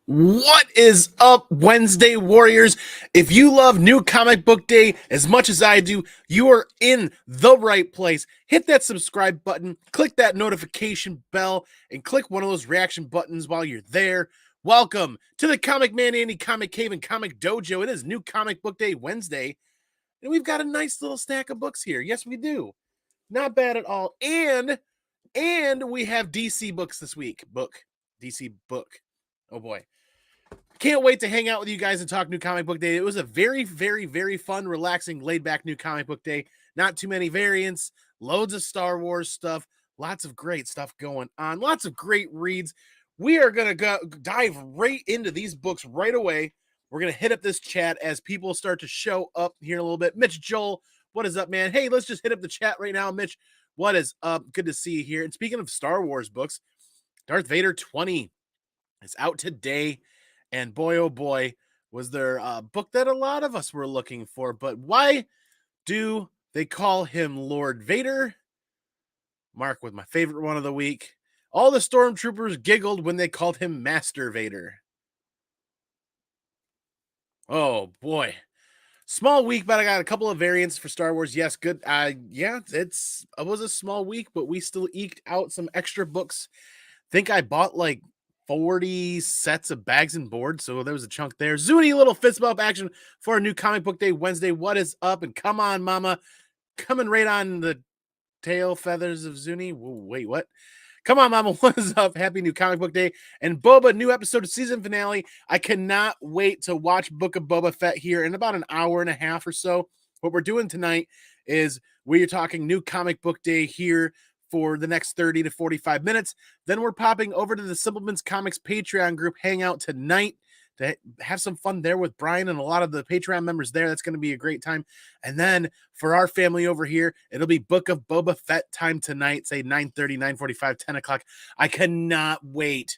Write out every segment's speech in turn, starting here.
What is up, Wednesday Warriors? If you love New Comic Book Day as much as I do, you are in the right place. Hit that subscribe button, click that notification bell, and click one of those reaction buttons while you're there. Welcome to the ComicManAndy Comic Cave and Comic Dojo. It is New Comic Book Day Wednesday, and we've got a nice little stack of books here. Yes, we do. Not bad at all. And we have DC books this week. DC book. Oh boy. Can't wait to hang out with you guys and talk New Comic Book Day. It was a very, very, very fun, relaxing, laid-back New Comic Book Day. Not too many variants, loads of Star Wars stuff, lots of great stuff going on, lots of great reads. We are going to dive right into these books right away. We're going to hit up this chat as people start to show up here in a little bit. Mitch Joel, what is up, man? Hey, let's just hit up the chat right now. Mitch, what is up? Good to see you here. And speaking of Star Wars books, Darth Vader 20 is out today. And boy, oh boy, was there a book that a lot of us were looking for. But why do they call him Lord Vader? Mark with my favorite one of the week. All the stormtroopers giggled when they called him Master Vader. Oh boy. Small week, but I got a couple of variants for Star Wars. Yes, good. Yeah, it was a small week, but we still eked out some extra books. Think I bought like 40 sets of bags and boards, so there was a chunk there. Zuni, little fist bump action for a New Comic Book Day Wednesday. What is up? And come on, mama. Coming right on the tail feathers of Zuni. Whoa, wait, what? Come on, mama. What is up? Happy New Comic Book Day. And Boba, new episode of season finale. I cannot wait to watch Book of Boba Fett here in about an hour and a half or so. What we're doing tonight is we're talking New Comic Book Day here for the next 30 to 45 minutes. Then we're popping over to the Simpleman's Comics Patreon group hangout tonight to have some fun there with Brian and a lot of the Patreon members there. That's going to be a great time. And then for our family over here, it'll be Book of Boba Fett time tonight, say 9:30, 9:45, 10 o'clock. I cannot wait.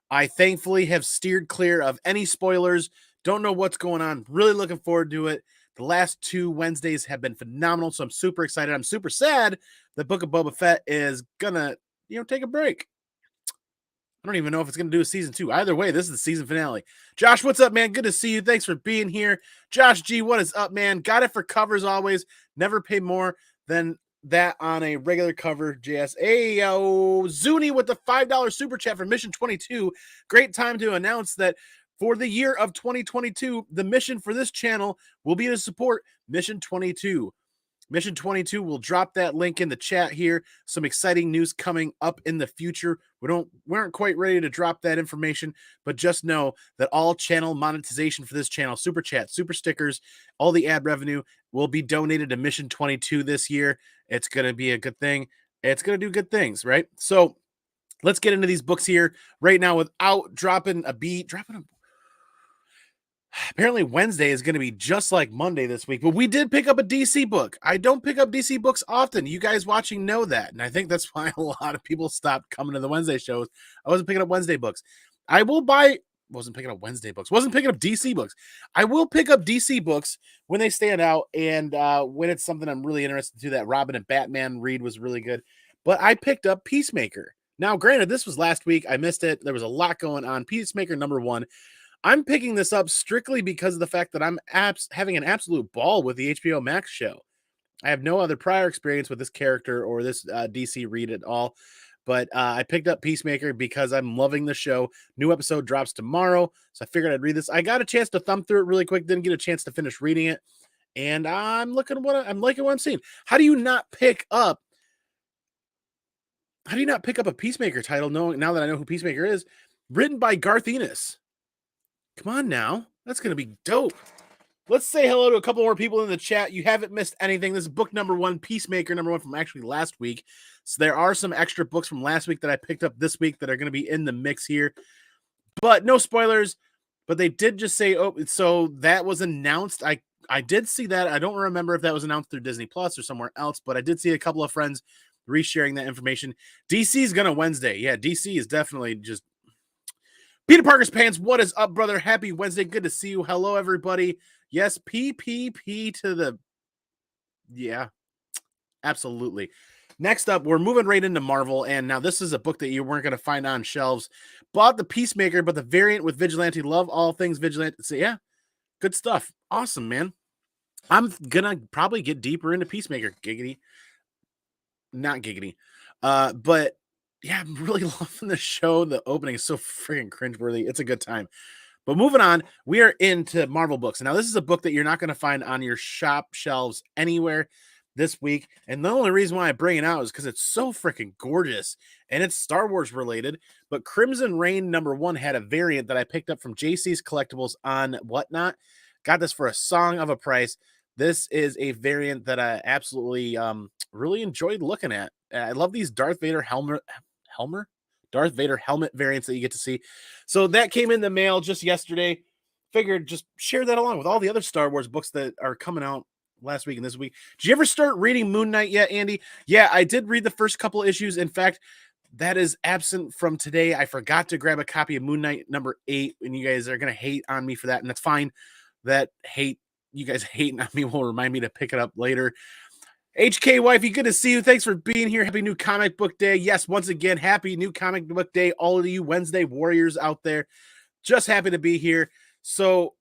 I thankfully have steered clear of any spoilers. Don't know what's going on. Really looking forward to it. The last two Wednesdays have been phenomenal, so I'm super excited. I'm super sad that Book of Boba Fett is gonna, take a break. I don't even know if it's gonna do a season 2. Either way, this is the season finale. Josh, what's up, man? Good to see you. Thanks for being here. Josh G, what is up, man? Got it for covers always. Never pay more than that on a regular cover. JS. Hey, Zuni with the $5 super chat for Mission 22. Great time to announce that for the year of 2022, the mission for this channel will be to support Mission 22. Mission 22 will drop that link in the chat here. Some exciting news coming up in the future. We aren't quite ready to drop that information, but just know that all channel monetization for this channel, super chat, super stickers, all the ad revenue will be donated to Mission 22 this year. It's going to be a good thing. It's going to do good things, right? So let's get into these books here right now without dropping a beat. Apparently Wednesday is going to be just like Monday this week, but we did pick up a DC book. I don't pick up DC books often. You guys watching know that. And I think that's why a lot of people stopped coming to the Wednesday shows. I wasn't picking up Wednesday books. Wasn't picking up Wednesday books. Wasn't picking up DC books. I will pick up DC books when they stand out and when it's something I'm really interested in. That Robin and Batman read was really good. But I picked up Peacemaker. Now, granted, this was last week. I missed it. There was a lot going on. Peacemaker #1. I'm picking this up strictly because of the fact that I'm having an absolute ball with the HBO Max show. I have no other prior experience with this character or this DC read at all, but I picked up Peacemaker because I'm loving the show. New episode drops tomorrow, so I figured I'd read this. I got a chance to thumb through it really quick, didn't get a chance to finish reading it, and I'm liking what I'm seeing. How do you not pick up a Peacemaker title now that I know who Peacemaker is, written by Garth Ennis? Come on now. That's going to be dope. Let's say hello to a couple more people in the chat. You haven't missed anything. This is book #1, Peacemaker #1 from actually last week. So there are some extra books from last week that I picked up this week that are going to be in the mix here. But no spoilers. But they did just say, so that was announced. I did see that. I don't remember if that was announced through Disney Plus or somewhere else, but I did see a couple of friends resharing that information. DC is going to Wednesday. Yeah, DC is definitely just Peter Parker's Pants, what is up, brother? Happy Wednesday. Good to see you. Hello, everybody. Yes, PPP to the... Yeah, absolutely. Next up, we're moving right into Marvel, and now this is a book that you weren't going to find on shelves, bought the Peacemaker, but the variant with Vigilante. Love all things Vigilante. So yeah, good stuff. Awesome, man. I'm gonna probably get deeper into Peacemaker. Giggity. Not giggity. But yeah, I'm really loving the show. The opening is so freaking cringeworthy. It's a good time. But moving on, we are into Marvel books. Now, this is a book that you're not going to find on your shop shelves anywhere this week. And the only reason why I bring it out is because it's so freaking gorgeous and it's Star Wars related. But Crimson Reign #1 had a variant that I picked up from JC's Collectibles on Whatnot. Got this for a song of a price. This is a variant that I absolutely really enjoyed looking at. I love these Darth Vader helmet variants that you get to see. So that came in the mail just yesterday. Figured just share that along with all the other Star Wars books that are coming out last week and this week. Did you ever start reading Moon Knight yet, Andy? Yeah, I did read the first couple issues. In fact, that is absent from today. I forgot to grab a copy of Moon Knight #8, and you guys are going to hate on me for that, and that's fine. You guys hating on me will remind me to pick it up later. HK Wifey, good to see you. Thanks for being here. Happy new comic book day. Yes, once again, happy new comic book day. All of you Wednesday warriors out there. Just happy to be here. So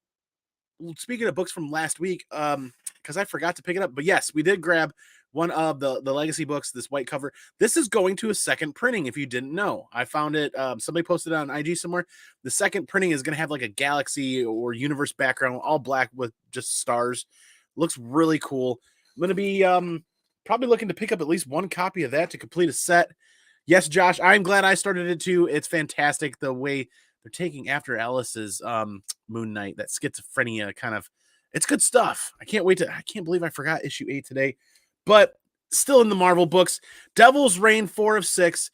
speaking of books from last week, because I forgot to pick it up, but yes, we did grab one of the legacy books, this white cover. This is going to a second printing, if you didn't know. I found it, somebody posted it on IG somewhere. The second printing is going to have like a galaxy or universe background, all black with just stars. Looks really cool. I'm going to be probably looking to pick up at least one copy of that to complete a set. Yes, Josh, I'm glad I started it too. It's fantastic the way they're taking after Alice's Moon Knight, that schizophrenia kind of. It's good stuff. I can't believe I forgot issue 8 today. But still in the Marvel books, Devil's Reign 4 of 6.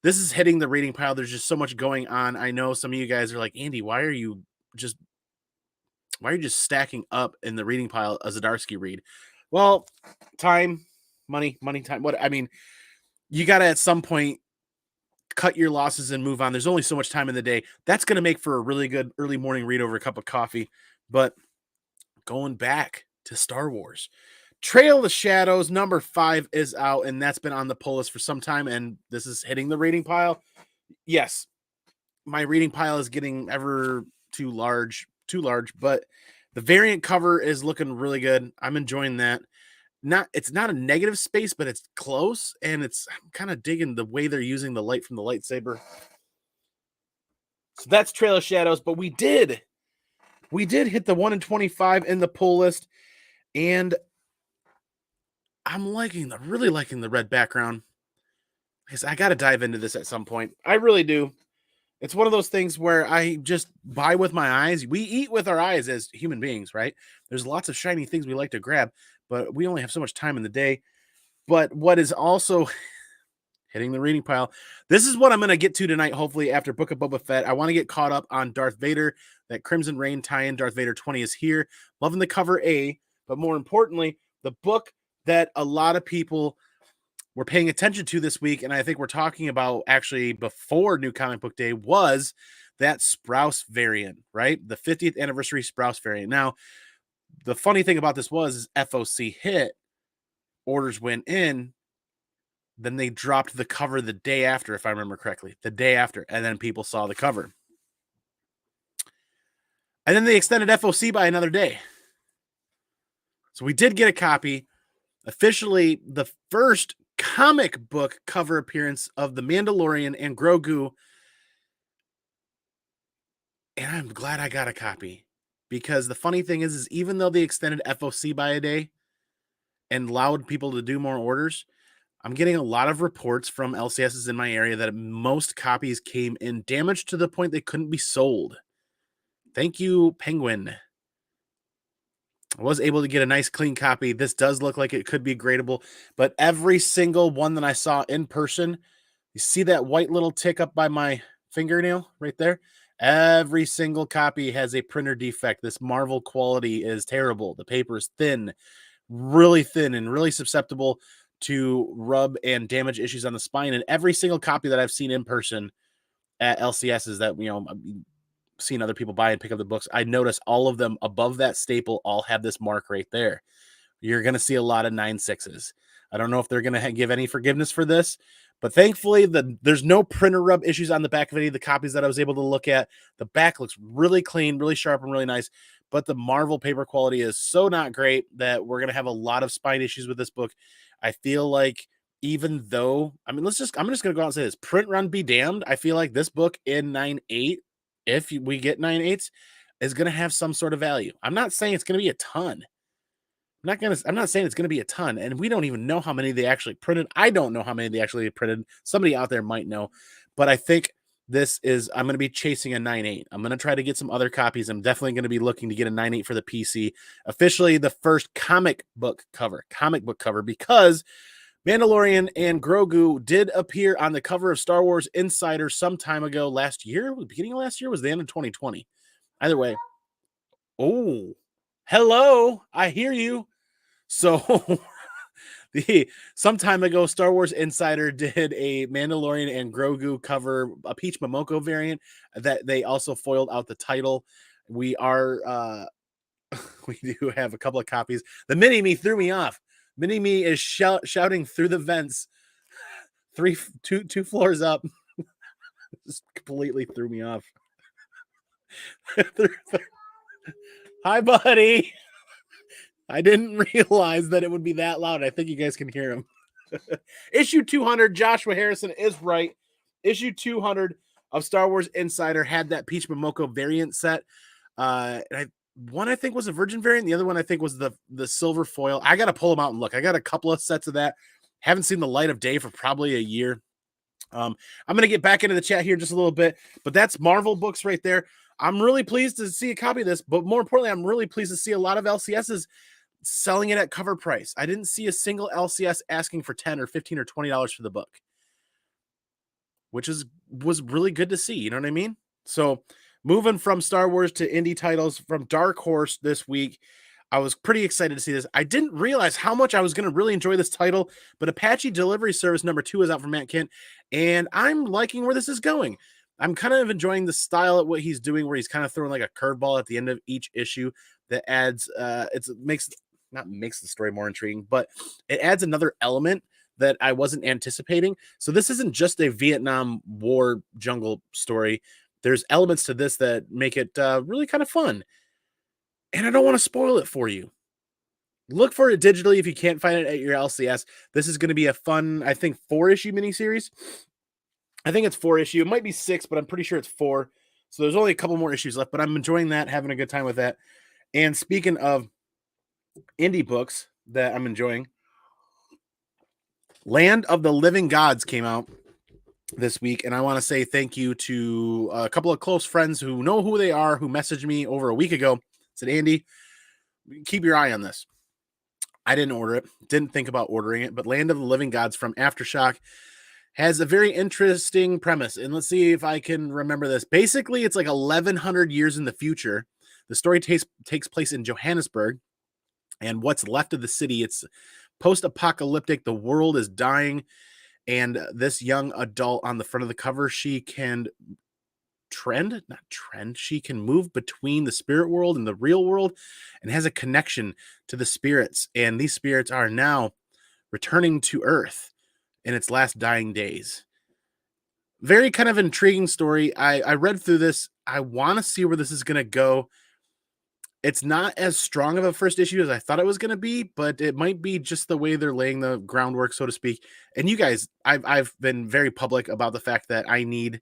This is hitting the reading pile. There's just so much going on. I know some of you guys are like, Andy, why are you just stacking up in the reading pile a Zdarsky read? Well, time, money, time. You got to at some point cut your losses and move on. There's only so much time in the day. That's going to make for a really good early morning read over a cup of coffee. But going back to Star Wars, Trail of the Shadows #5 is out, and that's been on the pull list for some time, and this is hitting the reading pile. Yes, my reading pile is getting ever too large, but the variant cover is looking really good. I'm enjoying that. It's not a negative space, but it's close, and I'm kind of digging the way they're using the light from the lightsaber. So that's Trail of Shadows, but we did hit the 1 in 25 in the pull list, and I'm really liking the red background. I got to dive into this at some point. I really do. It's one of those things where I just buy with my eyes. We eat with our eyes as human beings, right? There's lots of shiny things we like to grab, but we only have so much time in the day. But what is also hitting the reading pile, this is what I'm going to get to tonight, hopefully, after Book of Boba Fett. I want to get caught up on Darth Vader. That Crimson Reign tie-in, Darth Vader 20 is here. Loving the cover A, but more importantly, the book that a lot of people were paying attention to this week, and I think we're talking about actually before New Comic Book Day, was that Sprouse variant, right? The 50th anniversary Sprouse variant. Now, the funny thing about this is FOC hit, orders went in, then they dropped the cover the day after, if I remember correctly, the day after, and then people saw the cover. And then they extended FOC by another day. So we did get a copy. Officially, the first comic book cover appearance of The Mandalorian and Grogu. And I'm glad I got a copy. Because the funny thing is even though they extended FOC by a day and allowed people to do more orders, I'm getting a lot of reports from LCSs in my area that most copies came in damaged to the point they couldn't be sold. Thank you, Penguin. I was able to get a nice clean copy. This does look like it could be gradable, but every single one that I saw in person, you see that white little tick up by my fingernail right there? Every single copy has a printer defect. This Marvel quality is terrible. The paper is thin, really thin, and really susceptible to rub and damage issues on the spine. And every single copy that I've seen in person at LCSs that, I've seen other people buy and pick up the books, I notice all of them above that staple all have this mark right there. You're going to see a lot of 9.6s. I don't know if they're going to give any forgiveness for this, But thankfully, there's no printer rub issues on the back of any of the copies that I was able to look at. The back looks really clean, really sharp, and really nice. But the Marvel paper quality is so not great that we're going to have a lot of spine issues with this book. I feel like even though, I mean, I'm just going to go out and say this. Print run be damned. I feel like this book in 9.8, if we get 9.8s, is going to have some sort of value. I'm not saying it's going to be a ton. I'm not saying it's going to be a ton, and we don't even know how many they actually printed. I don't know how many they actually printed. Somebody out there might know, but I think I'm going to be chasing a 9.8. I'm going to try to get some other copies. I'm definitely going to be looking to get a 9.8 for the PC. Officially the first comic book cover, because Mandalorian and Grogu did appear on the cover of Star Wars Insider some time ago last year. Beginning of last year, was the end of 2020. Either way. Oh, hello. I hear you. So some time ago, Star Wars Insider did a Mandalorian and Grogu cover, a Peach Momoko variant that they also foiled out the title. We do have a couple of copies. The mini-me threw me off. Mini-me is shouting through the vents, two floors up. Just completely threw me off. Hi, buddy. I didn't realize that it would be that loud. I think you guys can hear him. Issue 200, Joshua Harrison is right. Issue 200 of Star Wars Insider had that Peach Momoko variant set. One I think was a virgin variant. The other one I think was the silver foil. I got to pull them out and look. I got a couple of sets of that. Haven't seen the light of day for probably a year. I'm going to get back into the chat here just a little bit, but that's Marvel books right there. I'm really pleased to see a copy of this, but more importantly, I'm really pleased to see a lot of LCSs selling it at cover price. I didn't see a single LCS asking for $10 or $15 or $20 for the book, which was really good to see. You know what I mean? So moving from Star Wars to indie titles from Dark Horse this week, I was pretty excited to see this. I didn't realize how much I was going to really enjoy this title, but Apache Delivery Service #2 is out from Matt Kent, and I'm liking where this is going. I'm kind of enjoying the style of what he's doing, where he's kind of throwing like a curveball at the end of each issue that adds, not makes the story more intriguing, but it adds another element that I wasn't anticipating. So this isn't just a Vietnam War jungle story. There's elements to this that make it really kind of fun. And I don't want to spoil it for you. Look for it digitally if you can't find it at your LCS. This is going to be a fun, I think, 4-issue miniseries. I think it's 4-issue. It might be 6, but I'm pretty sure it's 4. So there's only a couple more issues left, but I'm enjoying that, having a good time with that. And speaking of indie books that I'm enjoying, Land of the Living Gods came out this week, and I want to say thank you to a couple of close friends who know who they are, who messaged me over a week ago, said, Andy, keep your eye on this. I didn't order it, didn't think about ordering it, but Land of the Living Gods from Aftershock has a very interesting premise, and let's see if I can remember this. Basically, it's like 1,100 years in the future. The story takes place in Johannesburg, and what's left of the city. It's post-apocalyptic. The world is dying, and this young adult on the front of the cover, she can she can move between the spirit world and the real world and has a connection to the spirits. And these spirits are now returning to Earth in its last dying days. Very kind of intriguing story. I read through this. I want to see where this is going to go. It's not as strong of a first issue as I thought it was going to be, but it might be just the way they're laying the groundwork, so to speak. And you guys, I've been very public about the fact that I need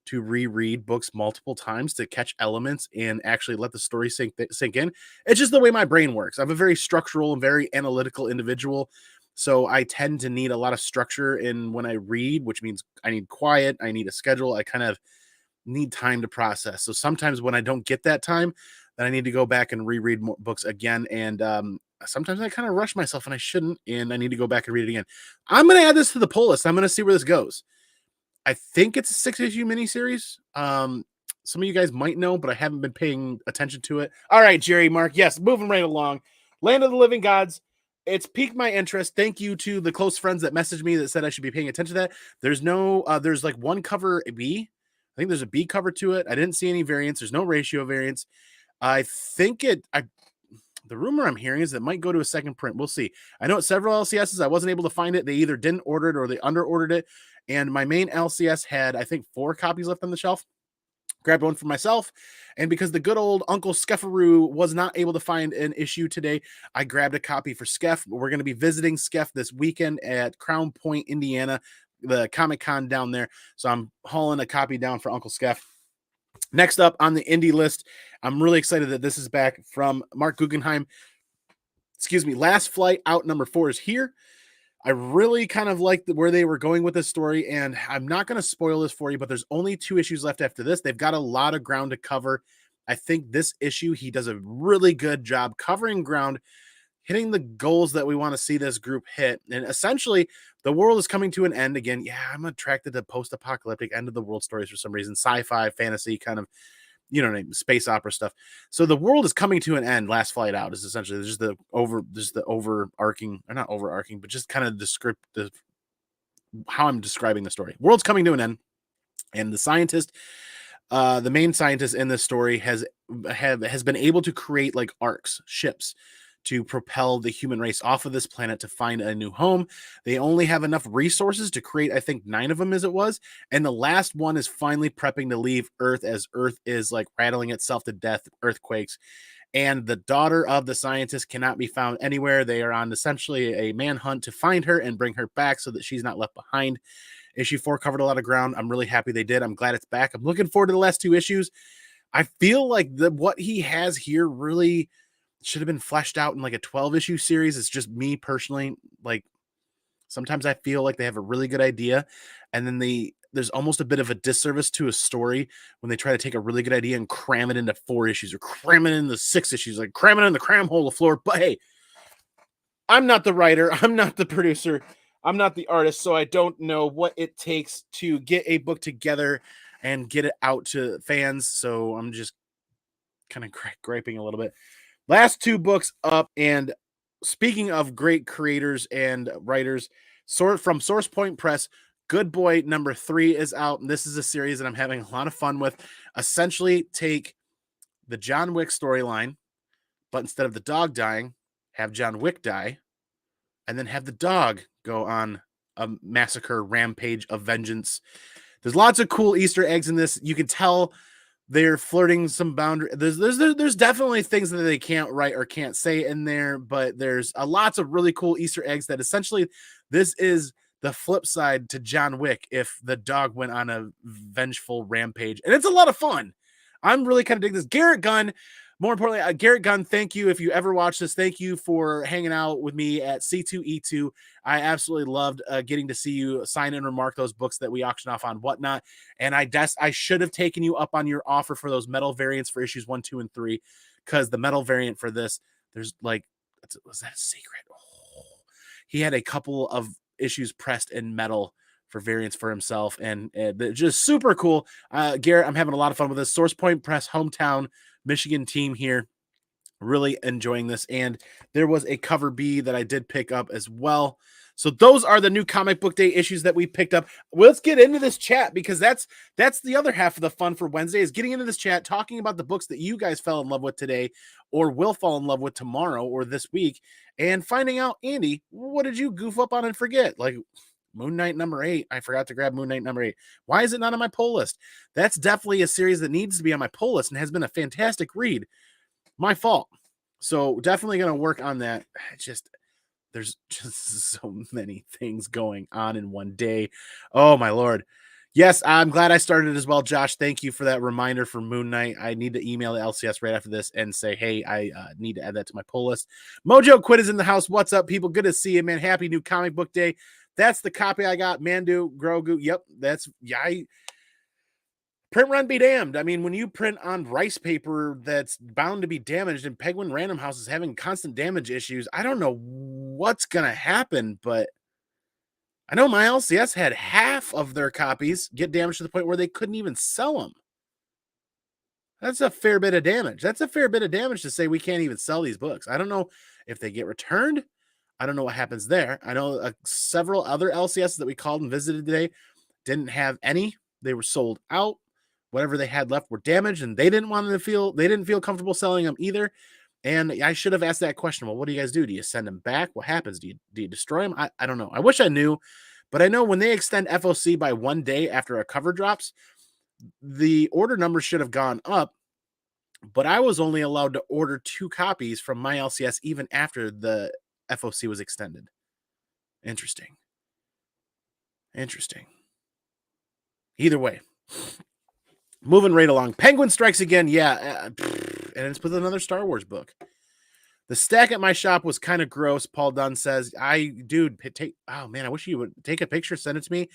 to reread books multiple times to catch elements and actually let the story sink in. It's just the way my brain works. I'm a very structural and very analytical individual. So I tend to need a lot of structure in when I read, which means I need quiet. I need a schedule. I kind of need time to process. So sometimes when I don't get that time, then I need to go back and reread more books again. And sometimes I kind of rush myself and I shouldn't, and I need to go back and read it again. I'm going to add this to the pull list. I'm going to see where this goes. I think it's a 6-issue miniseries. Some of you guys might know, but I haven't been paying attention to it. All right, Jerry, Mark. Yes, moving right along. Land of the Living Gods. It's piqued my interest. Thank you to the close friends that messaged me that said I should be paying attention to that. There's no, there's like one cover B. I think there's a B cover to it. I didn't see any variants. There's no ratio variants. I think the the rumor I'm hearing is it might go to a second print. We'll see. I know at several LCSs I wasn't able to find it. They either didn't order it or they under ordered it. And my main LCS had, I think, 4 copies left on the shelf. Grabbed one for myself, and because the good old Uncle Skeffaroo was not able to find an issue today, I grabbed a copy for Skef. We're going to be visiting Skef this weekend at Crown Point, Indiana, the Comic-Con down there. So I'm hauling a copy down for Uncle Skef. Next up on the indie list, I'm really excited that this is back from Mark Guggenheim. Excuse me, Last Flight Out number 4 is here. I really kind of like where they were going with this story, and I'm not going to spoil this for you, but there's only 2 issues left after this. They've got a lot of ground to cover. I think this issue, he does a really good job covering ground, hitting the goals that we want to see this group hit. And essentially, the world is coming to an end again. Yeah, I'm attracted to post-apocalyptic end of the world stories for some reason. Sci-fi, fantasy, kind of, you know, space opera stuff. So the world is coming to an end. Last Flight Out is essentially just the overarching, or not overarching, but just kind of the how I'm describing the story. World's coming to an end, and the scientist, the main scientist in this story has been able to create like arcs, ships, to propel the human race off of this planet to find a new home. They only have enough resources to create, I think, 9 of them as it was. And the last one is finally prepping to leave Earth as Earth is like rattling itself to death, earthquakes. And the daughter of the scientist cannot be found anywhere. They are on essentially a manhunt to find her and bring her back so that she's not left behind. Issue 4 covered a lot of ground. I'm really happy they did. I'm glad it's back. I'm looking forward to the last 2 issues. I feel like what he has here really should have been fleshed out in like a 12-issue series. It's just me personally. Like, sometimes I feel like they have a really good idea, and then there's almost a bit of a disservice to a story when they try to take a really good idea and cram it into 4 issues or cram it into 6 issues, like cram it in the cram hole of the floor. But hey, I'm not the writer. I'm not the producer. I'm not the artist. So I don't know what it takes to get a book together and get it out to fans. So I'm just kind of griping a little bit. Last 2 books up, and speaking of great creators and writers, from Source Point Press, Good Boy number 3 is out, and this is a series that I'm having a lot of fun with. Essentially, take the John Wick storyline, but instead of the dog dying, have John Wick die, and then have the dog go on a massacre rampage of vengeance. There's lots of cool Easter eggs in this. You can tell they're flirting some boundary. There's definitely things that they can't write or can't say in there, but there's lots of really cool Easter eggs that essentially this is the flip side to John Wick if the dog went on a vengeful rampage. And it's a lot of fun. I'm really kind of digging this. Garrett Gunn, more importantly, Garrett Gunn, thank you. If you ever watch this, thank you for hanging out with me at C2E2. I absolutely loved getting to see you sign and remark those books that we auction off on Whatnot. And I should have taken you up on your offer for those metal variants for issues 1, 2, and 3, because the metal variant for this, there's like, was that a secret? Oh, he had a couple of issues pressed in metal for variants for himself, and just super cool. Garrett, I'm having a lot of fun with this. Source Point Press, hometown Michigan team here. Really enjoying this. And there was a cover B that I did pick up as well. So those are the new Comic Book Day issues that we picked up. Let's get into this chat, because that's the other half of the fun for Wednesday, is getting into this chat, talking about the books that you guys fell in love with today or will fall in love with tomorrow or this week, and finding out, Andy, what did you goof up on and forget? Like Moon Knight number 8. I forgot to grab Moon Knight number 8. Why is it not on my pull list? That's definitely a series that needs to be on my pull list and has been a fantastic read. My fault. So definitely going to work on that. There's just so many things going on in one day. Oh my Lord. Yes, I'm glad I started as well, Josh. Thank you for that reminder for Moon Knight. I need to email the LCS right after this and say, hey, I need to add that to my pull list. Mojo Quid is in the house. What's up, people? Good to see you, man. Happy new Comic Book Day. That's the copy I got. Mandu, Grogu. Yep, print run be damned. I mean, when you print on rice paper that's bound to be damaged, and Penguin Random House is having constant damage issues, I don't know what's going to happen, but I know my LCS had half of their copies get damaged to the point where they couldn't even sell them. That's a fair bit of damage. That's a fair bit of damage to say we can't even sell these books. I don't know if they get returned. I don't know what happens there. I know several other LCSs that we called and visited today didn't have any. They were sold out. Whatever they had left were damaged, and they didn't feel comfortable selling them either. And I should have asked that question. Well, what do you guys do? Do you send them back? What happens? Do you destroy them? I don't know. I wish I knew, but I know when they extend FOC by 1 day after a cover drops, the order number should have gone up, but I was only allowed to order 2 copies from my LCS even after the FOC was extended. Interesting. Either way, moving right along. Penguin Strikes Again. Yeah. And it's with another Star Wars book. The stack at my shop was kind of gross. Paul Dunn says, oh man, I wish you would take a picture, send it to me.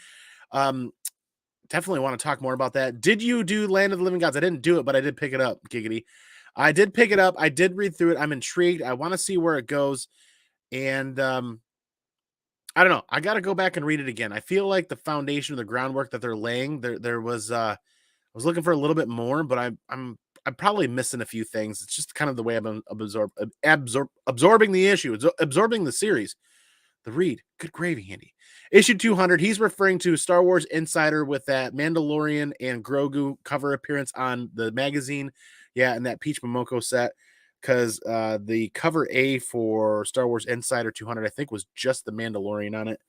Definitely want to talk more about that. Did you do Land of the Living Gods? I didn't do it, but I did pick it up, Giggity. I did pick it up. I did read through it. I'm intrigued. I want to see where it goes. And I don't know. I got to go back and read it again. I feel like the foundation or the groundwork that they're laying, there was, I was looking for a little bit more, but I'm probably missing a few things. It's just kind of the way I've been absorbing the issue, absorbing the series. The read. Good gravy, Andy. Issue 200. He's referring to Star Wars Insider with that Mandalorian and Grogu cover appearance on the magazine. Yeah, and that Peach Momoko set. Because the cover A for Star Wars Insider 200, I think, was just the Mandalorian on it.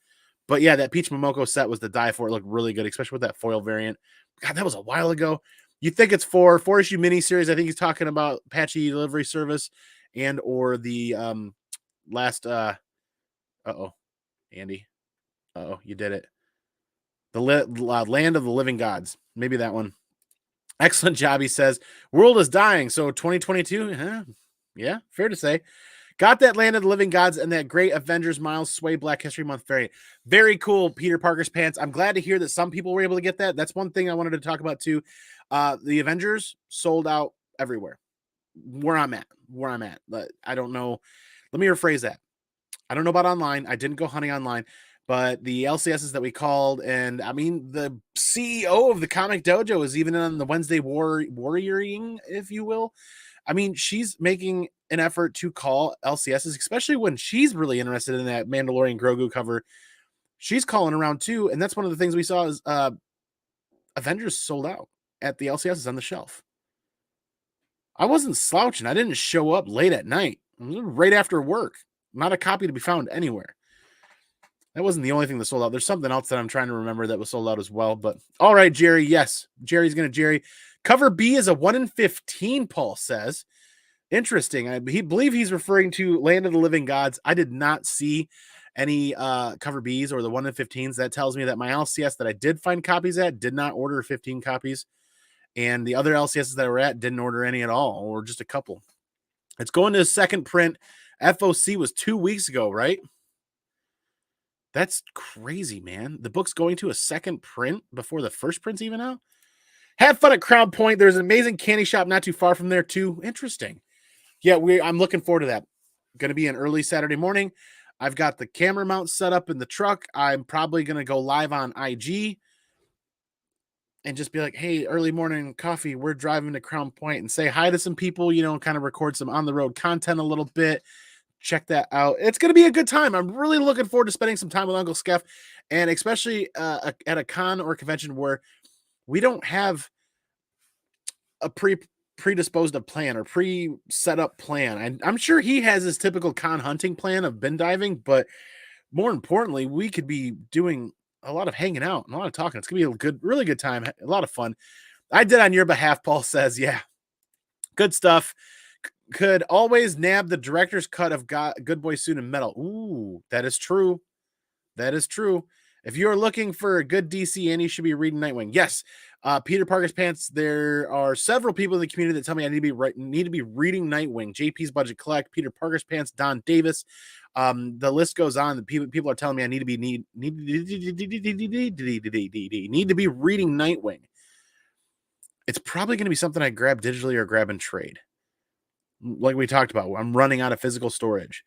But yeah, that Peach Momoko set was the die for it. Looked really good, especially with that foil variant. God, that was a while ago. You think it's 4-issue miniseries. I think he's talking about Apache Delivery Service and or the last Andy. You did it. The Land of the Living Gods. Maybe that one. Excellent job, he says. World is dying, so 2022? Yeah, fair to say. Got that Land of the Living Gods and that great Avengers Miles Sway Black History Month variant. Very cool, Peter Parker's Pants. I'm glad to hear that some people were able to get that. That's one thing I wanted to talk about too. The Avengers sold out everywhere. Where I'm at. But I don't know. Let me rephrase that. I don't know about online. I didn't go hunting online, but the LCSs that we called, and I mean, the CEO of the Comic Dojo is even on the Wednesday warrioring, if you will. I mean, she's making an effort to call LCSs, especially when she's really interested in that Mandalorian Grogu cover. She's calling around too, and that's one of the things we saw is Avengers sold out at the LCSs on the shelf. I wasn't slouching. I didn't show up late at night. Right after work. Not a copy to be found anywhere. That wasn't the only thing that sold out. There's something else that I'm trying to remember that was sold out as well. But all right, Jerry. Yes, Jerry's going to Jerry. Cover B is a 1 in 15, Paul says. Interesting. I believe he's referring to Land of the Living Gods. I did not see any cover Bs or the 1 in 15s. That tells me that my LCS that I did find copies at did not order 15 copies. And the other LCSs that I were at didn't order any at all, or just a couple. It's going to a second print. FOC was 2 weeks ago, right? That's crazy, man. The book's going to a second print before the first print's even out. Have fun at Crown Point. There's an amazing candy shop not too far from there, too. Interesting. Yeah, I'm looking forward to that. Going to be an early Saturday morning. I've got the camera mount set up in the truck. I'm probably going to go live on IG and just be like, hey, early morning coffee, we're driving to Crown Point, and say hi to some people, kind of record some on-the-road content a little bit. Check that out. It's going to be a good time. I'm really looking forward to spending some time with Uncle Skeff, and especially at a con or a convention where we don't have a predisposed up plan or pre-set up plan. I'm sure he has his typical con hunting plan of bin diving, but more importantly, we could be doing a lot of hanging out and a lot of talking. It's going to be really good time, a lot of fun. I did on your behalf, Paul says. Yeah, good stuff. Could always nab the director's cut of Good Boy Suit and Metal. Ooh, that is true. That is true. If you're looking for a good DC, and you should be reading Nightwing. Yes, Peter Parker's Pants. There are several people in the community that tell me I need to be reading Nightwing. JP's Budget Collect, Peter Parker's Pants, Don Davis. The list goes on. The people are telling me I need to be reading Nightwing. It's probably going to be something I grab digitally or grab and trade. Like we talked about, I'm running out of physical storage.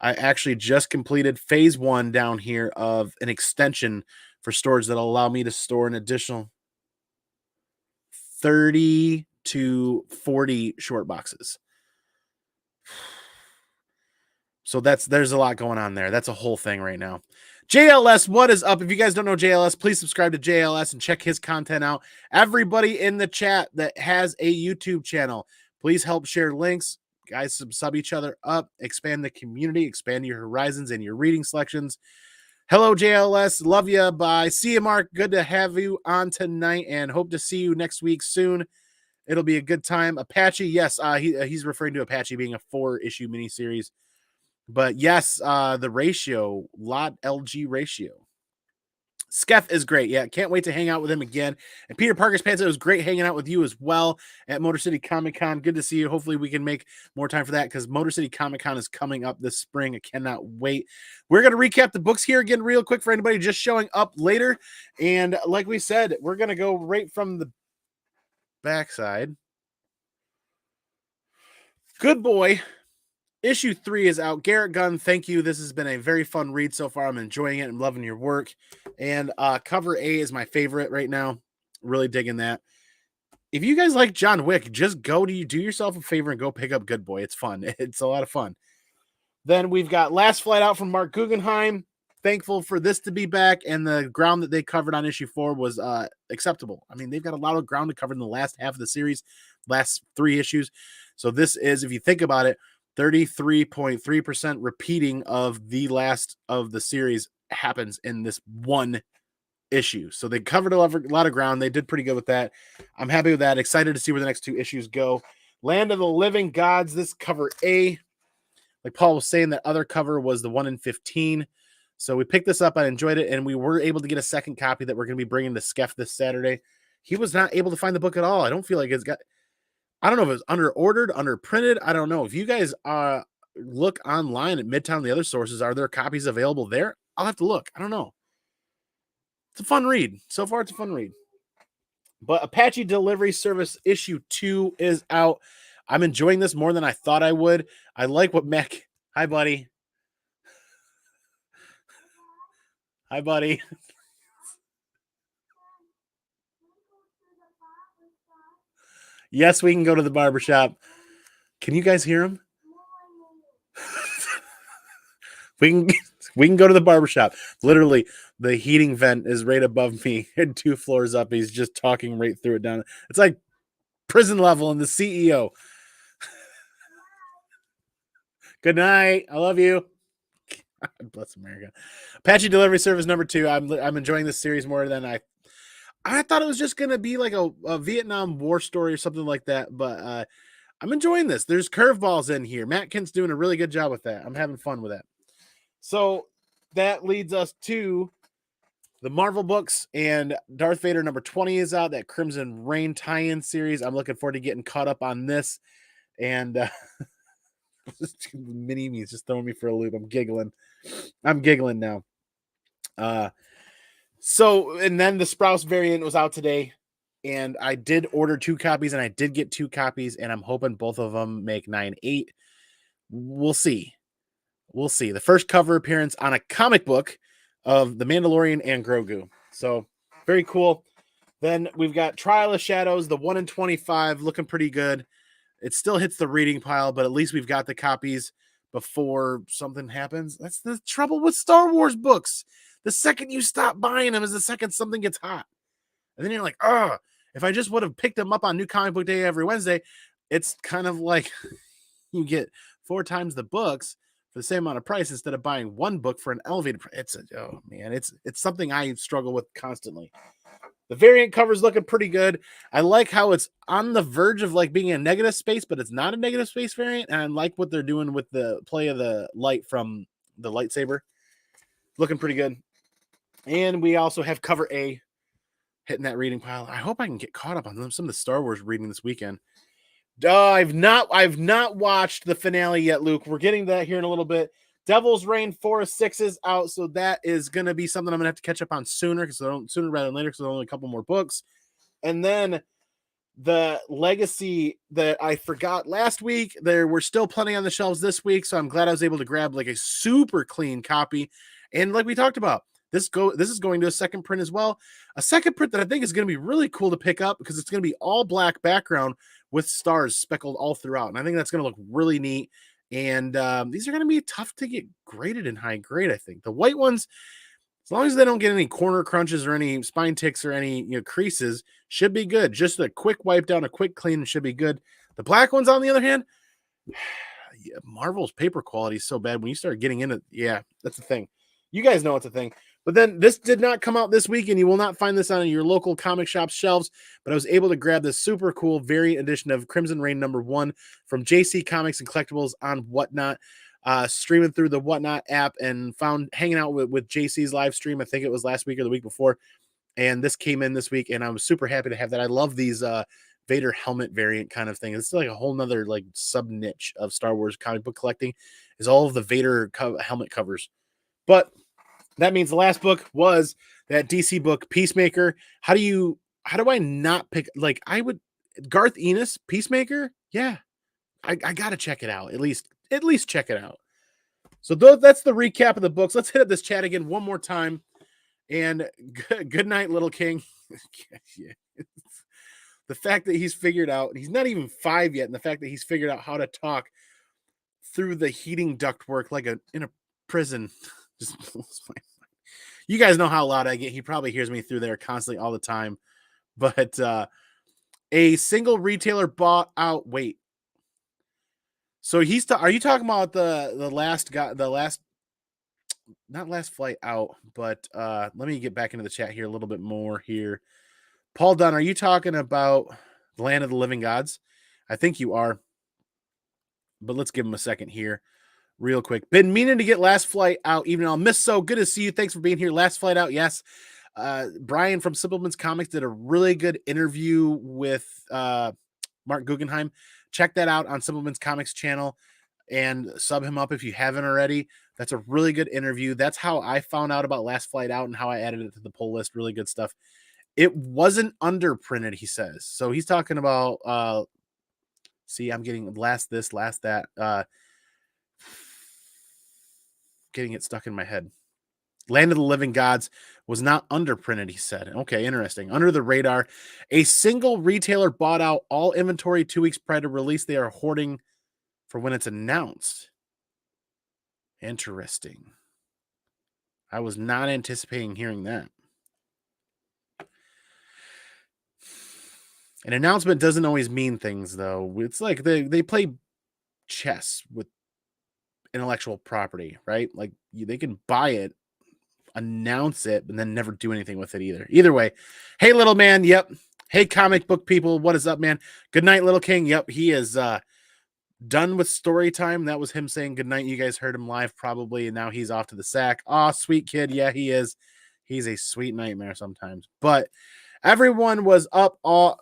I actually just completed phase 1 down here of an extension for storage that'll allow me to store an additional 30 to 40 short boxes. So there's a lot going on there. That's a whole thing right now. JLS, what is up? If you guys don't know JLS, please subscribe to JLS and check his content out. Everybody in the chat that has a YouTube channel, please help share links. guys sub each other up, expand the community, expand your horizons and your reading selections. Hello, JLS. Love you. Bye. See you, Mark. Good to have you on tonight, and hope to see you next week soon. It'll be a good time. Apache, yes, he's referring to Apache being a 4-issue miniseries. But yes, the ratio, lot LG ratio. Skeff is great. Yeah, can't wait to hang out with him again. And Peter Parker's Pants, it was great hanging out with you as well at Motor City Comic Con. Good to see you. Hopefully we can make more time for that because Motor City Comic Con is coming up this spring. I cannot wait. We're going to recap the books here again real quick for anybody just showing up later. And like we said, we're going to go right from the backside. Good Boy. Issue 3 is out. Garrett Gunn, thank you. This has been a very fun read so far. I'm enjoying it. I'm loving your work. And cover A is my favorite right now. Really digging that. If you guys like John Wick, just do yourself a favor and go pick up Good Boy. It's fun. It's a lot of fun. Then we've got Last Flight Out from Mark Guggenheim. Thankful for this to be back. And the ground that they covered on issue 4 was acceptable. I mean, they've got a lot of ground to cover in the last half of the series, last 3 issues. So this is, if you think about it, 33.3% repeating of the last of the series happens in this one issue. So they covered a lot of ground. They did pretty good with that. I'm happy with that. Excited to see where the next 2 issues go. Land of the Living Gods, this cover A. Like Paul was saying, that other cover was the 1 in 15. So we picked this up. I enjoyed it. And we were able to get a second copy that we're going to be bringing to Skeff this Saturday. He was not able to find the book at all. I don't feel like it's got... I don't know if it was under-ordered, under-printed. I don't know. If you guys look online at Midtown and the other sources, are there copies available there? I'll have to look. I don't know. It's a fun read. So far, it's a fun read. But Apache Delivery Service issue 2 is out. I'm enjoying this more than I thought I would. I like what Mac... Hi, buddy. Hi, buddy. Yes, we can go to the barbershop. Can you guys hear him? we can go to the barbershop. Literally, the heating vent is right above me and 2 floors up. He's just talking right through it down. It's like prison level and the CEO. Good night. I love you. God bless America. Apache Delivery Service number 2. I'm enjoying this series more than I thought it was just going to be like a Vietnam War story or something like that, but I'm enjoying this. There's curveballs in here. Matt Kent's doing a really good job with that. I'm having fun with that. So that leads us to the Marvel books, and Darth Vader number 20 is out, that Crimson Reign tie-in series. I'm looking forward to getting caught up on this, and Mini-Me's just throwing me for a loop. I'm giggling now. So, and then the Sprouse variant was out today, and I did order 2 copies, and I did get 2 copies, and I'm hoping both of them make 9.8. We'll see. We'll see. The first cover appearance on a comic book of The Mandalorian and Grogu. So, very cool. Then we've got Trial of Shadows, the 1 in 25, looking pretty good. It still hits the reading pile, but at least we've got the copies before something happens. That's the trouble with Star Wars books. The second you stop buying them is the second something gets hot. And then you're like, if I just would have picked them up on New Comic Book Day every Wednesday, it's kind of like you get 4 times the books for the same amount of price instead of buying 1 book for an elevated price. It's something I struggle with constantly. The variant cover is looking pretty good. I like how it's on the verge of like being a negative space, but it's not a negative space variant. And I like what they're doing with the play of the light from the lightsaber. Looking pretty good. And we also have cover A hitting that reading pile. I hope I can get caught up on some of the Star Wars reading this weekend. I've not watched the finale yet, Luke. We're getting to that here in a little bit. Devil's Reign 4 of 6 is out, so that is going to be something I'm going to have to catch up on sooner rather than later, because there's only a couple more books. And then the Legacy that I forgot last week, there were still plenty on the shelves this week, so I'm glad I was able to grab like a super clean copy. And like we talked about, this is going to a second print as well. A second print that I think is going to be really cool to pick up because it's going to be all black background with stars speckled all throughout. And I think that's going to look really neat. And these are going to be tough to get graded in high grade, I think. The white ones, as long as they don't get any corner crunches or any spine ticks or any creases, should be good. Just a quick wipe down, a quick clean should be good. The black ones, on the other hand, Yeah, Marvel's paper quality is so bad when you start getting into, yeah, that's the thing. You guys know it's a thing. But then this did not come out this week, and you will not find this on your local comic shop shelves. But I was able to grab this super cool variant edition of Crimson Reign #1 from JC Comics and Collectibles on Whatnot, streaming through the Whatnot app, and found hanging out with JC's live stream. I think it was last week or the week before. And this came in this week, and I was super happy to have that. I love these Vader helmet variant kind of thing. It's like a whole nother like sub niche of Star Wars comic book collecting, is all of the Vader helmet covers. But that means the last book was that DC book Peacemaker. How do I not pick, like, I would, Garth Ennis Peacemaker? Yeah. I gotta check it out. At least check it out. So that's the recap of the books. Let's hit up this chat again one more time. And good night, little king. Yeah. The fact that he's figured out, he's not even 5 yet, and the fact that he's figured out how to talk through the heating ductwork like in a prison just blows my mind. You guys know how loud I get. He probably hears me through there constantly all the time. But a single retailer bought out. Wait. So are you talking about the last guy, not last flight out, but let me get back into the chat here a little bit more here. Paul Dunn, are you talking about the Land of the Living Gods? I think you are. But let's give him a second here real quick. Been meaning to get Last Flight Out, even though I'll miss so. Good to see you. Thanks for being here. Last Flight Out, yes. Brian from Simpleman's Comics did a really good interview with Mark Guggenheim. Check that out on Simpleman's Comics channel and sub him up if you haven't already. That's a really good interview. That's how I found out about Last Flight Out and how I added it to the pull list. Really good stuff. It wasn't underprinted, he says. So he's talking about see, I'm getting last this, last that. Getting it stuck in my head. Land of the Living Gods was not underprinted, he said. Okay, interesting. Under the radar. A single retailer bought out all inventory 2 weeks prior to release. They are hoarding for when it's announced. Interesting. I was not anticipating hearing that. An announcement doesn't always mean things, though. It's like they play chess with intellectual property, right? Like they can buy it, announce it, and then never do anything with it either. Either way, hey, little man. Yep. Hey, comic book people. What is up, man? Good night, little king. Yep. He is done with story time. That was him saying good night. You guys heard him live probably, and now he's off to the sack. Aw, sweet kid. Yeah, he is. He's a sweet nightmare sometimes. But everyone was all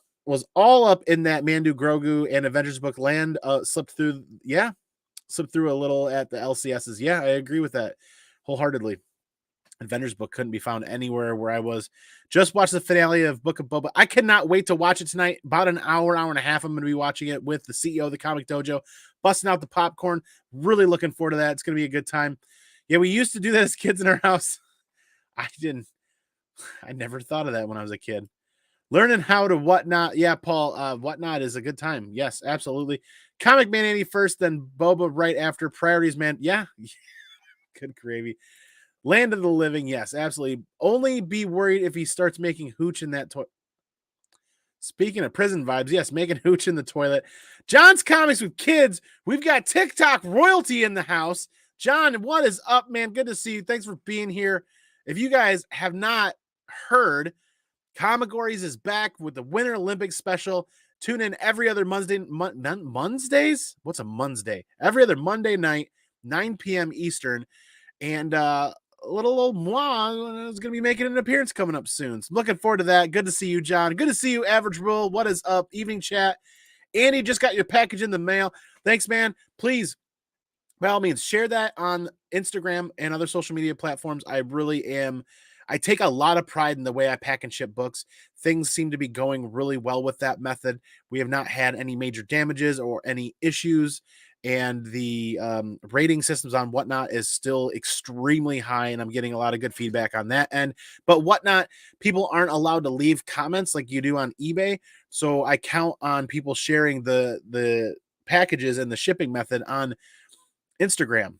up in that Mandu Grogu and Avengers book land. Slipped through a little at the LCSs. Yeah, I agree with that wholeheartedly. Avengers book couldn't be found anywhere where I was. Just watched the finale of Book of Boba. I cannot wait to watch it tonight. About an hour and a half. I'm going to be watching it with the CEO of the Comic Dojo, busting out the popcorn. Really looking forward to that. It's going to be a good time. Yeah, we used to do that as kids in our house. I never thought of that when I was a kid. Learning how to Whatnot. Yeah, Paul, Whatnot is a good time. Yes, absolutely. ComicManAndy first, then Boba right after. Priorities, man. Yeah. Good gravy. Land of the Living. Yes, absolutely. Only be worried if he starts making hooch in that toilet. Speaking of prison vibes, yes, making hooch in the toilet. John's Comics with Kids. We've got TikTok royalty in the house. John, what is up, man? Good to see you. Thanks for being here. If you guys have not heard, Comigories is back with the Winter Olympics special. Tune in every other Mondays? What's a Monday? Every other Monday night, 9 p.m. Eastern. And little old moi is going to be making an appearance coming up soon. So I'm looking forward to that. Good to see you, John. Good to see you, Average Rule. What is up? Evening chat. Andy, just got your package in the mail. Thanks, man. Please, by all means, share that on Instagram and other social media platforms. I take a lot of pride in the way I pack and ship books. Things seem to be going really well with that method. We have not had any major damages or any issues. And the rating systems on Whatnot is still extremely high, and I'm getting a lot of good feedback on that end. But Whatnot, people aren't allowed to leave comments like you do on eBay, so I count on people sharing the packages and the shipping method on Instagram.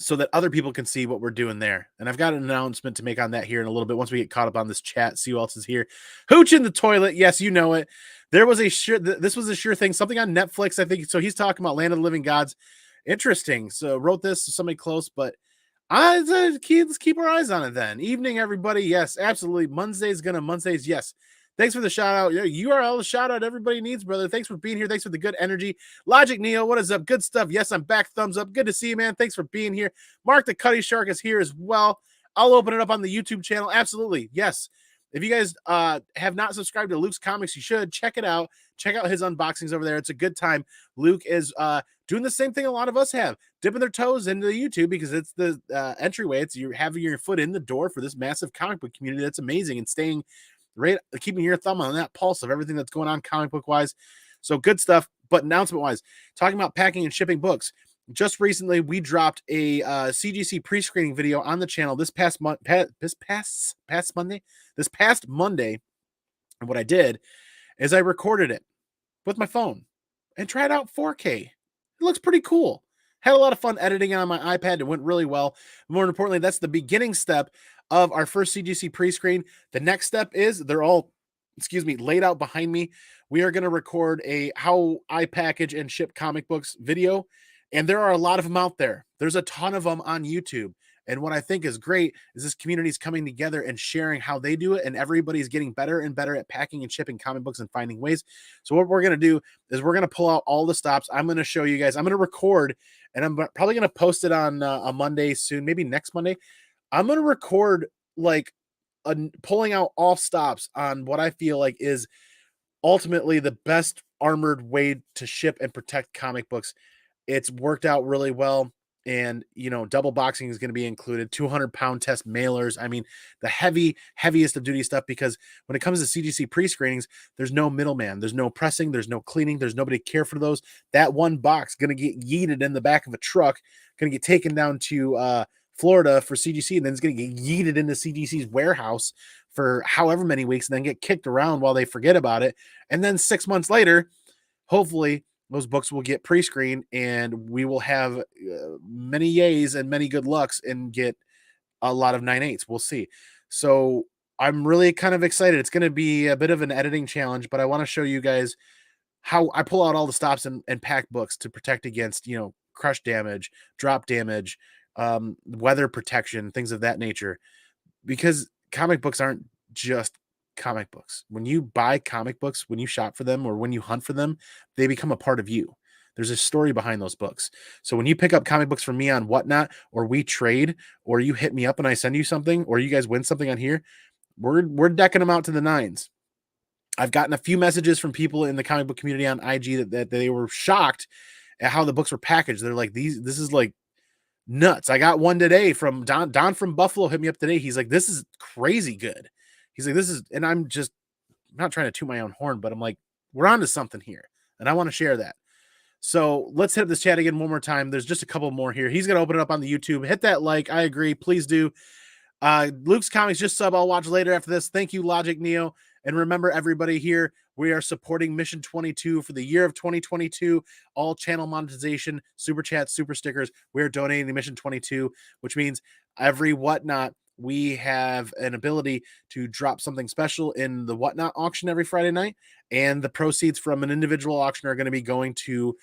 so that other people can see what we're doing there. And I've got an announcement to make on that here in a little bit once we get caught up on this chat, see who else is here. Hooch in the toilet. Yes, you know it. There was this was a sure thing, something on Netflix, I think. So he's talking about Land of the Living Gods. Interesting. So wrote this somebody close, but let's keep our eyes on it then. Evening, everybody. Yes, absolutely. Mondays. Yes. Thanks for the shout out. URL, the shout out everybody needs, brother. Thanks for being here. Thanks for the good energy. Logic Neo, what is up? Good stuff. Yes, I'm back. Thumbs up. Good to see you, man. Thanks for being here. Mark the Cutty Shark is here as well. I'll open it up on the YouTube channel. Absolutely. Yes. If you guys have not subscribed to Luke's Comics, you should check it out. Check out his unboxings over there. It's a good time. Luke is doing the same thing a lot of us have, dipping their toes into the YouTube because it's the entryway. It's you having your foot in the door for this massive comic book community. That's amazing, and staying right, keeping your thumb on that pulse of everything that's going on comic book wise. So good stuff. But announcement wise, talking about packing and shipping books. Just recently, we dropped a CGC pre-screening video on the channel this past Monday. And what I did is I recorded it with my phone and tried out 4K. It looks pretty cool. Had a lot of fun editing it on my iPad. It went really well. More importantly, that's the beginning step of our first CGC pre-screen. The next step is they're all, laid out behind me. We are going to record a how I package and ship comic books video. And there are a lot of them out there. There's a ton of them on YouTube. And what I think is great is this community is coming together and sharing how they do it. And everybody's getting better and better at packing and shipping comic books and finding ways. So what we're going to do is we're going to pull out all the stops. I'm going to show you guys. I'm going to record, and I'm probably going to post it on a Monday soon, maybe next Monday. I'm going to record like pulling out all stops on what I feel like is ultimately the best armored way to ship and protect comic books. It's worked out really well. And, double boxing is going to be included, 200-pound test mailers. I mean, the heaviest of duty stuff, because when it comes to CGC pre-screenings, there's no middleman. There's no pressing. There's no cleaning. There's nobody to care for those. That one box going to get yeeted in the back of a truck, going to get taken down to Florida for CGC, and then it's going to get yeeted into CGC's warehouse for however many weeks, and then get kicked around while they forget about it. And then 6 months later, hopefully, those books will get pre-screened, and we will have many yays and many good lucks and get a lot of 9/8. We'll see. So I'm really kind of excited. It's going to be a bit of an editing challenge, but I want to show you guys how I pull out all the stops and pack books to protect against, crush damage, drop damage, weather protection, things of that nature, because comic books aren't just comic books. When you buy comic books, when you shop for them or when you hunt for them, they become a part of you. There's a story behind those books. So when you pick up comic books from me on Whatnot, or we trade, or you hit me up and I send you something, or you guys win something on here, we're decking them out to the nines. I've gotten a few messages from people in the comic book community on IG that they were shocked at how the books were packaged. They're like, this is like nuts. I got one today from Don from Buffalo hit me up today. He's like, this is crazy good. He's like, and I'm not trying to toot my own horn, but I'm like, we're on to something here, and I want to share that. So let's hit this chat again one more time. There's just a couple more here. He's going to open it up on the YouTube. Hit that like. I agree. Please do. Luke's Comics, just sub. I'll watch later after this. Thank you, Logic Neo. And remember, everybody here, we are supporting Mission 22 for the year of 2022. All channel monetization, super chats, super stickers. We're donating to Mission 22, which means every Whatnot, we have an ability to drop something special in the Whatnot auction every Friday night. And the proceeds from an individual auction are going to be going to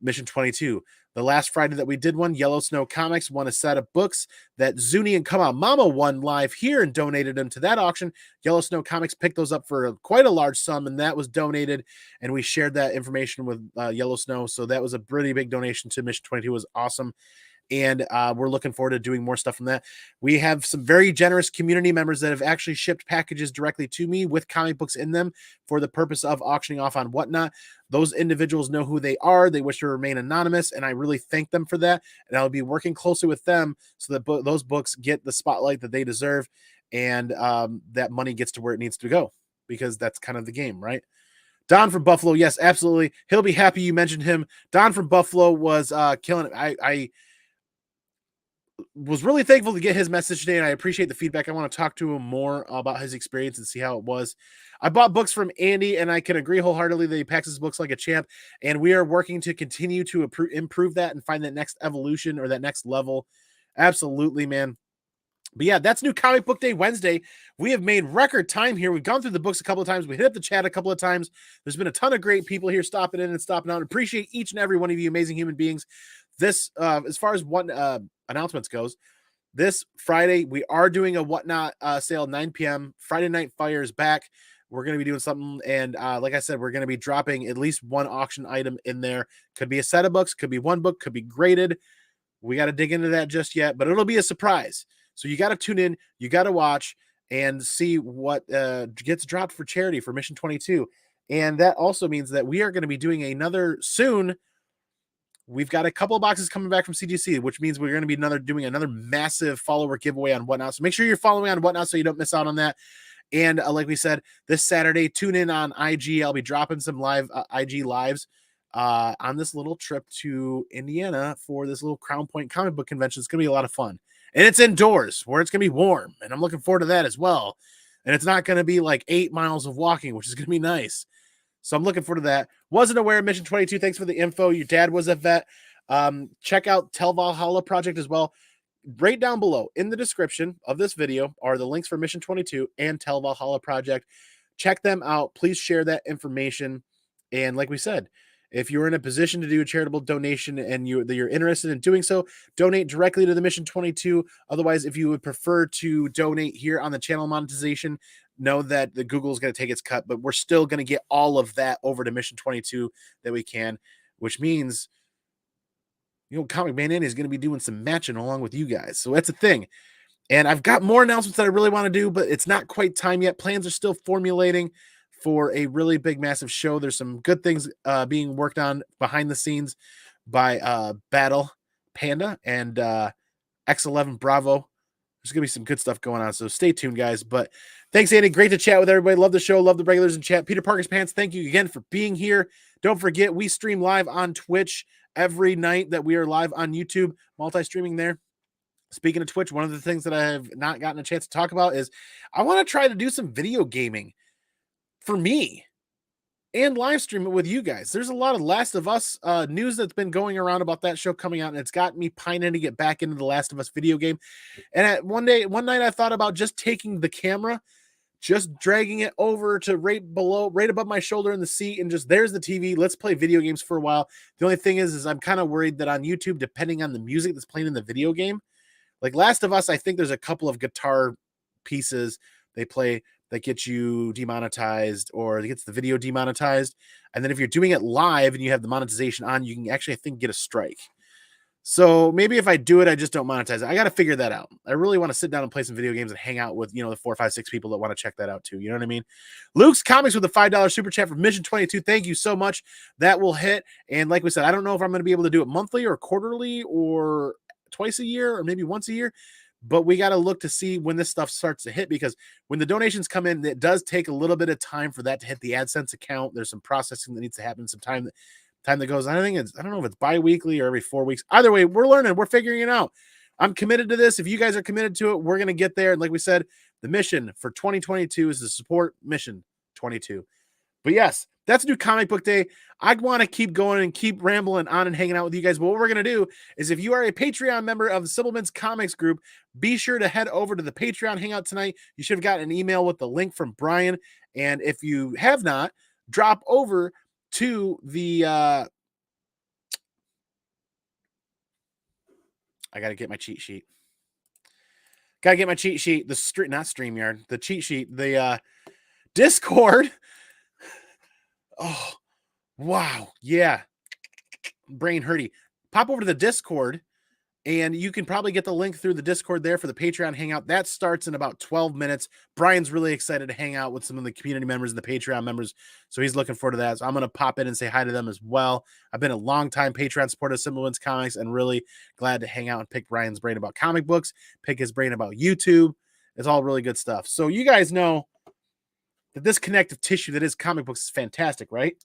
Mission 22. The last Friday that we did one, Yellow Snow Comics won a set of books that Zuni and Come On Mama won live here and donated them to that auction. Yellow Snow Comics picked those up for quite a large sum, and that was donated, and we shared that information with Yellow Snow. So that was a pretty big donation to Mission 22. It was awesome. And we're looking forward to doing more stuff from that. We have some very generous community members that have actually shipped packages directly to me with comic books in them for the purpose of auctioning off on Whatnot. Those individuals know who they are. They wish to remain anonymous, and I really thank them for that. And I'll be working closely with them so that those books get the spotlight that they deserve, and that money gets to where it needs to go, because that's kind of the game, right? Don from Buffalo, yes, absolutely. He'll be happy you mentioned him. Don from Buffalo was killing it. I was really thankful to get his message today, and I appreciate the feedback. I want to talk to him more about his experience and see how it was. I bought books from Andy, and I can agree wholeheartedly that he packs his books like a champ, and we are working to continue to improve that and find that next evolution or that next level Absolutely, man. But yeah, that's New Comic Book Day Wednesday. We have made record time here. We've gone through the books a couple of times. We hit up the chat a couple of times. There's been a ton of great people here stopping in and stopping out. Appreciate each and every one of you amazing human beings. This, as far as what announcements goes, this Friday, we are doing a Whatnot sale, 9 p.m. Friday Night Fire is back. We're going to be doing something. And like I said, we're going to be dropping at least one auction item in there. Could be a set of books, could be one book, could be graded. We got to dig into that just yet, but it'll be a surprise. So you got to tune in, you got to watch and see what gets dropped for charity for Mission 22. And that also means that we are going to be doing another soon. We've got a couple of boxes coming back from CGC, which means we're going to be doing another massive follower giveaway on Whatnot. So make sure you're following on Whatnot so you don't miss out on that. And like we said, this Saturday, tune in on IG. I'll be dropping some live IG lives on this little trip to Indiana for this little Crown Point comic book convention. It's going to be a lot of fun. And it's indoors where it's going to be warm. And I'm looking forward to that as well. And it's not going to be like 8 miles of walking, which is going to be nice. So I'm looking forward to that. Wasn't aware of Mission 22. Thanks for the info. Your dad was a vet. Check out Till Valhalla Project as well. Right down below in the description of this video are the links for Mission 22 and Till Valhalla Project. Check them out. Please share that information. And like we said, if you're in a position to do a charitable donation and you're interested in doing so, donate directly to the Mission 22. Otherwise, if you would prefer to donate here on the channel monetization, know that the Google's going to take its cut, but we're still going to get all of that over to Mission 22 that we can, which means, ComicManAndy is going to be doing some matching along with you guys. So that's a thing. And I've got more announcements that I really want to do, but it's not quite time yet. Plans are still formulating for a really big, massive show. There's some good things being worked on behind the scenes by Battle Panda and X11 Bravo. There's going to be some good stuff going on, so stay tuned, guys. But thanks, Andy. Great to chat with everybody. Love the show. Love the regulars in chat. Peter Parker's Pants, thank you again for being here. Don't forget, we stream live on Twitch every night that we are live on YouTube, multi-streaming there. Speaking of Twitch, one of the things that I have not gotten a chance to talk about is I want to try to do some video gaming for me and live stream it with you guys. There's a lot of Last of Us news that's been going around about that show coming out, and it's got me pining to get back into the Last of Us video game. And one night I thought about just taking the camera, just dragging it over to right above my shoulder in the seat, and just there's the TV. Let's play video games for a while. The only thing is I'm kind of worried that on YouTube, depending on the music that's playing in the video game, like Last of Us, I think there's a couple of guitar pieces they play that gets you demonetized or it gets the video demonetized. And then if you're doing it live and you have the monetization on, you can actually, I think, get a strike. So maybe if I do it, I just don't monetize it. I got to figure that out. I really want to sit down and play some video games and hang out with, the 4, 5, 6 people that want to check that out too. You know what I mean? Luke's Comics with a $5 super chat for Mission 22. Thank you so much. That will hit. And like we said, I don't know if I'm going to be able to do it monthly or quarterly or twice a year or maybe once a year. But we got to look to see when this stuff starts to hit, because when the donations come in, it does take a little bit of time for that to hit the AdSense account. There's some processing that needs to happen, some time that goes. I don't know if it's bi-weekly or every 4 weeks. Either way, we're learning. We're figuring it out. I'm committed to this. If you guys are committed to it, we're going to get there. And like we said, the mission for 2022 is to support Mission 22. But yes, that's New Comic Book Day. I want to keep going and keep rambling on and hanging out with you guys. But what we're going to do is, if you are a Patreon member of the Sibbleman's Comics group, be sure to head over to the Patreon hangout tonight. You should have gotten an email with the link from Brian. And if you have not, drop over to the I got to get my cheat sheet. The not StreamYard, the cheat sheet, the Discord. Oh, wow. Yeah. Brain hurty. Pop over to the Discord, and you can probably get the link through the Discord there for the Patreon hangout. That starts in about 12 minutes. Brian's really excited to hang out with some of the community members and the Patreon members, so he's looking forward to that. So I'm going to pop in and say hi to them as well. I've been a long-time Patreon supporter of Sibbleman's Comics and really glad to hang out and pick Brian's brain about comic books, pick his brain about YouTube. It's all really good stuff. So you guys know that this connective tissue that is comic books is fantastic, right?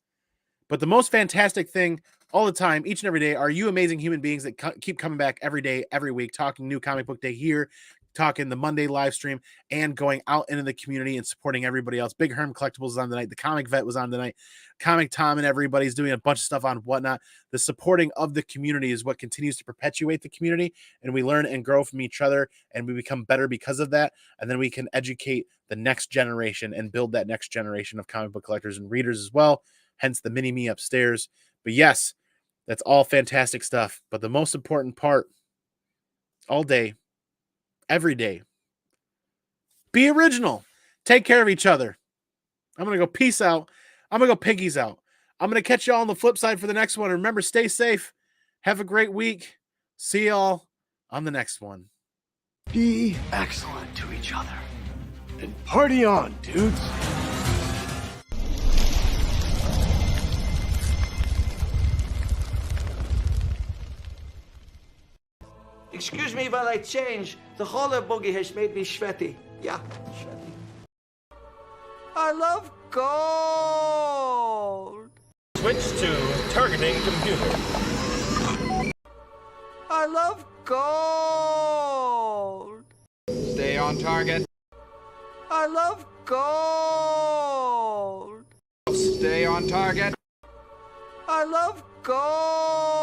But the most fantastic thing all the time, each and every day, are you amazing human beings that keep coming back every day, every week, talking New Comic Book Day here, talking the Monday live stream and going out into the community and supporting everybody else. Big Herm Collectibles is on tonight. The Comic Vet was on tonight. Comic Tom and everybody's doing a bunch of stuff on Whatnot. The supporting of the community is what continues to perpetuate the community, and we learn and grow from each other, and we become better because of that, and then we can educate the next generation and build that next generation of comic book collectors and readers as well, hence the mini-me upstairs. But yes, that's all fantastic stuff. But the most important part, all day, every day, be original. Take care of each other. I'm going to go peace out. I'm going to go piggies out. I'm going to catch y'all on the flip side for the next one. Remember, stay safe. Have a great week. See y'all on the next one. Be excellent to each other. And party on, dudes. Excuse me while I change. The roller boogie has made me sweaty. Yeah, sweaty. I love gold. Switch to targeting computer. I love gold. Stay on target. I love gold. Stay on target. I love gold.